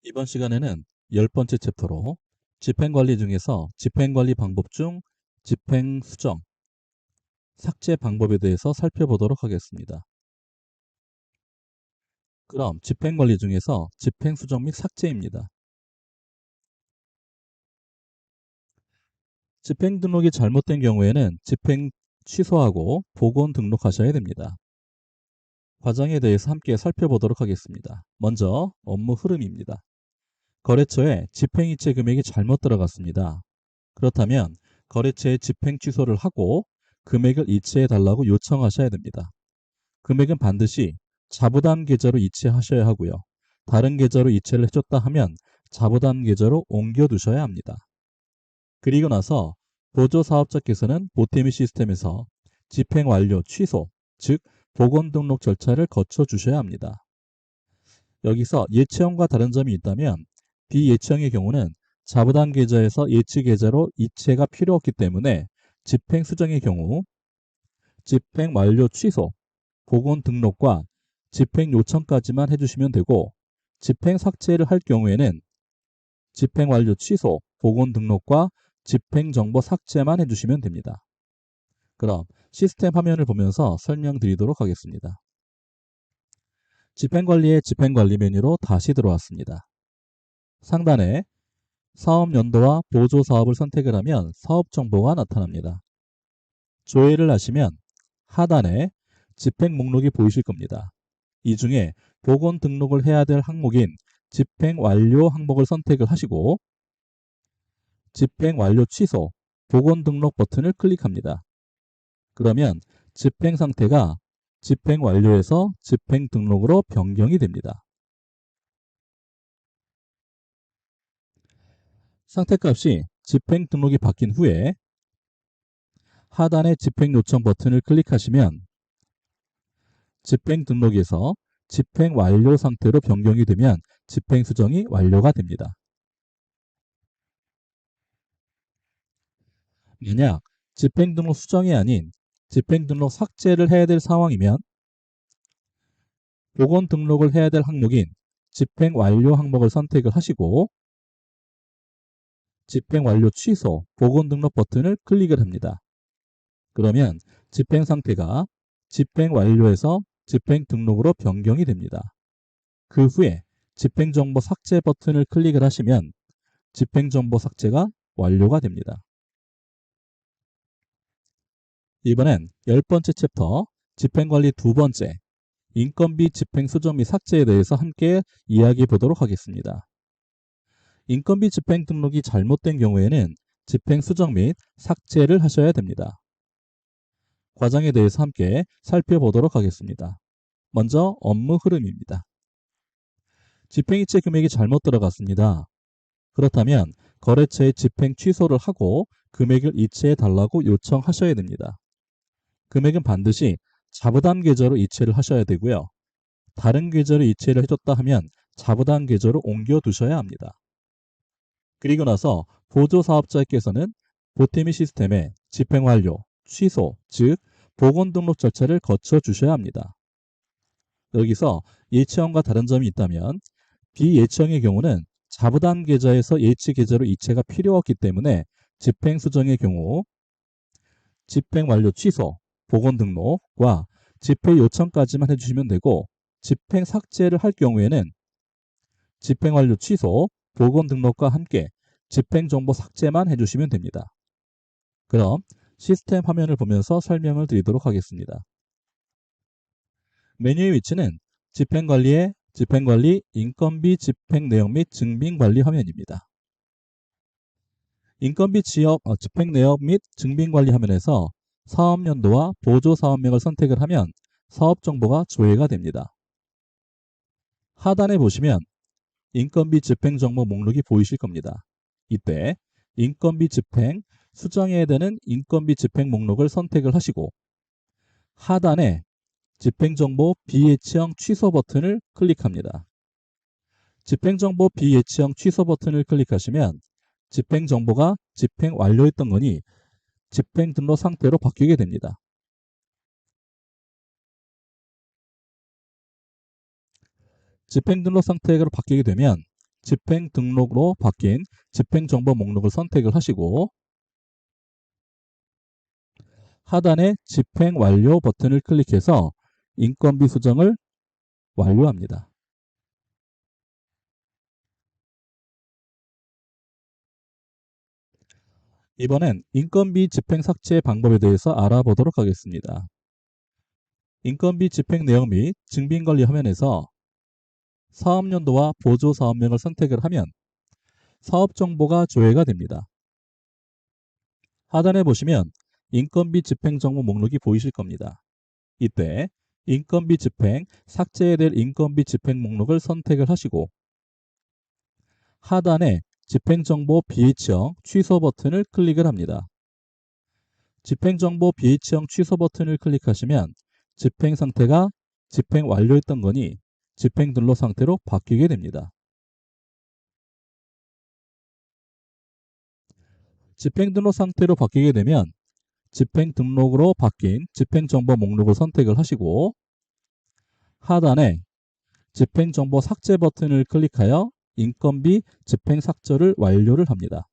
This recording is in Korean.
이번 시간에는 10번째 챕터로 집행관리 중에서 집행관리 방법 중 집행수정, 삭제 방법에 대해서 살펴보도록 하겠습니다. 그럼 집행관리 중에서 집행수정 및 삭제입니다. 집행 등록이 잘못된 경우에는 집행 취소하고 복원 등록하셔야 됩니다. 과정에 대해서 함께 살펴보도록 하겠습니다. 먼저 업무 흐름입니다. 거래처에 집행이체 금액이 잘못 들어갔습니다. 그렇다면 거래처에 집행 취소를 하고 금액을 이체해 달라고 요청하셔야 됩니다. 금액은 반드시 자부담 계좌로 이체하셔야 하고요. 다른 계좌로 이체를 해줬다 하면 자부담 계좌로 옮겨두셔야 합니다. 그리고 나서 보조사업자께서는 보태미 시스템에서 집행 완료 취소, 즉 복원 등록 절차를 거쳐 주셔야 합니다. 여기서 예치형과 다른 점이 있다면 비예치형의 경우는 자부담 계좌에서 예치 계좌로 이체가 필요 없기 때문에 집행 수정의 경우 집행 완료 취소, 복원 등록과 집행 요청까지만 해주시면 되고 집행 삭제를 할 경우에는 집행 완료 취소, 복원 등록과 집행 정보 삭제만 해주시면 됩니다. 그럼 시스템 화면을 보면서 설명드리도록 하겠습니다. 집행관리의 집행관리 메뉴로 다시 들어왔습니다. 상단에 사업 연도와 보조 사업을 선택을 하면 사업 정보가 나타납니다. 조회를 하시면 하단에 집행 목록이 보이실 겁니다. 이 중에 복원 등록을 해야 될 항목인 집행 완료 항목을 선택을 하시고 집행 완료 취소, 복원 등록 버튼을 클릭합니다. 그러면 집행 상태가 집행 완료에서 집행 등록으로 변경이 됩니다. 상태값이 집행 등록이 바뀐 후에 하단의 집행 요청 버튼을 클릭하시면 집행 등록에서 집행 완료 상태로 변경이 되면 집행 수정이 완료가 됩니다. 만약 집행 등록 수정이 아닌 집행 등록 삭제를 해야 될 상황이면 복원 등록을 해야 될 항목인 집행 완료 항목을 선택을 하시고 집행 완료 취소, 복원 등록 버튼을 클릭을 합니다. 그러면 집행 상태가 집행 완료에서 집행 등록으로 변경이 됩니다. 그 후에 집행정보 삭제 버튼을 클릭을 하시면 집행정보 삭제가 완료가 됩니다. 이번엔 10번째 챕터 집행관리 두 번째 인건비 집행 수정 및 삭제에 대해서 함께 이야기해 보도록 하겠습니다. 인건비 집행 등록이 잘못된 경우에는 집행 수정 및 삭제를 하셔야 됩니다. 과정에 대해서 함께 살펴보도록 하겠습니다. 먼저 업무 흐름입니다. 집행이체 금액이 잘못 들어갔습니다. 그렇다면 거래처에 집행 취소를 하고 금액을 이체해 달라고 요청하셔야 됩니다. 금액은 반드시 자부담 계좌로 이체를 하셔야 되고요. 다른 계좌로 이체를 해줬다 하면 자부담 계좌로 옮겨 두셔야 합니다. 그리고 나서 보조사업자께서는 보태미 시스템에 집행 완료, 취소, 즉 복원 등록 절차를 거쳐 주셔야 합니다. 여기서 예치형과 다른 점이 있다면 비예치형의 경우는 자부담 계좌에서 예치 계좌로 이체가 필요 없기 때문에 집행 수정의 경우 집행 완료 취소, 복원 등록과 집행 요청까지만 해주시면 되고 집행 삭제를 할 경우에는 집행 완료 취소, 복원 등록과 함께 집행 정보 삭제만 해주시면 됩니다. 그럼 시스템 화면을 보면서 설명을 드리도록 하겠습니다. 메뉴의 위치는 집행관리의 집행관리, 인건비 집행 내역 및 증빙관리 화면입니다. 인건비 집행 내역 및 증빙관리 화면에서 사업연도와 보조사업명을 선택을 하면 사업정보가 조회가 됩니다. 하단에 보시면 인건비 집행 정보 목록이 보이실 겁니다. 이때 인건비 집행, 수정해야 되는 인건비 집행 목록을 선택을 하시고 하단에 집행정보 비예치형 취소 버튼을 클릭합니다. 집행정보 비예치형 취소 버튼을 클릭하시면 집행정보가 집행 완료했던 거니 집행 등록 상태로 바뀌게 됩니다. 집행 등록 상태로 바뀌게 되면 집행 등록으로 바뀐 집행정보 목록을 선택을 하시고 하단의 집행 완료 버튼을 클릭해서 인건비 수정을 완료합니다. 이번엔 인건비 집행 삭제 방법에 대해서 알아보도록 하겠습니다. 인건비 집행 내용 및 증빙관리 화면에서 사업연도와 보조사업명을 선택을 하면 사업정보가 조회가 됩니다. 하단에 보시면 인건비 집행정보 목록이 보이실 겁니다. 이때 인건비 집행, 삭제해야 될 인건비 집행 목록을 선택을 하시고 하단에 집행정보 BH형 취소 버튼을 클릭을 합니다. 집행정보 BH형 취소 버튼을 클릭하시면 집행 상태가 집행 완료했던 거니 집행 등록 상태로 바뀌게 됩니다. 집행 등록 상태로 바뀌게 되면 집행 등록으로 바뀐 집행정보 목록을 선택을 하시고 하단에 집행정보 삭제 버튼을 클릭하여 인건비 집행 삭제를 완료를 합니다.